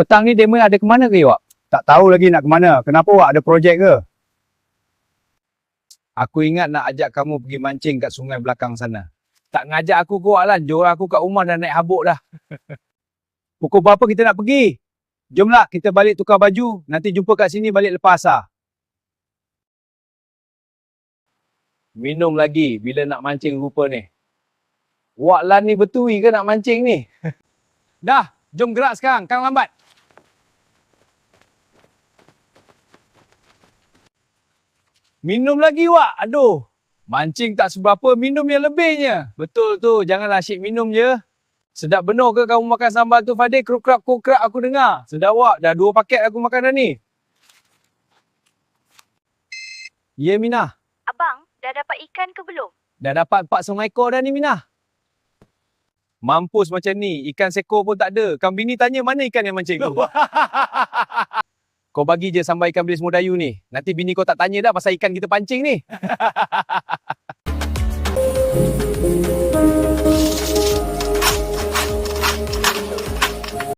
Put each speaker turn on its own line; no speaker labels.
Petang ni demo ada ke mana ke awak?
Tak tahu lagi nak ke mana. Kenapa awak ada projek ke?
Aku ingat nak ajak kamu pergi mancing kat sungai belakang sana. Tak ngajak aku ke awak lah. Jom aku kat rumah dah naik habuk dah. Pukul berapa kita nak pergi? Jomlah kita balik tukar baju. Nanti jumpa kat sini balik lepas asar. Minum lagi bila nak mancing rupa ni. Wak Lan ni betui ke nak mancing ni? Dah, jom gerak sekarang. Kang lambat. Minum lagi Wak. Aduh. Mancing tak seberapa, minum yang lebihnya. Betul tu, janganlah asyik minum je. Sedap benar ke kamu makan sambal tu Fadil? Kruk-krak aku dengar. Sedap Wak, dah 2 paket aku makan dah ni. Ya Minah.
Abang, dah dapat ikan ke belum?
Dah dapat 4 ekor dah ni Minah. Mampus macam ni, ikan sekor pun tak ada. Kang bini tanya mana ikan yang mancing tu. Kau bagi je sambal ikan bilis Modayu ni. Nanti bini kau tak tanya dah pasal ikan kita pancing ni.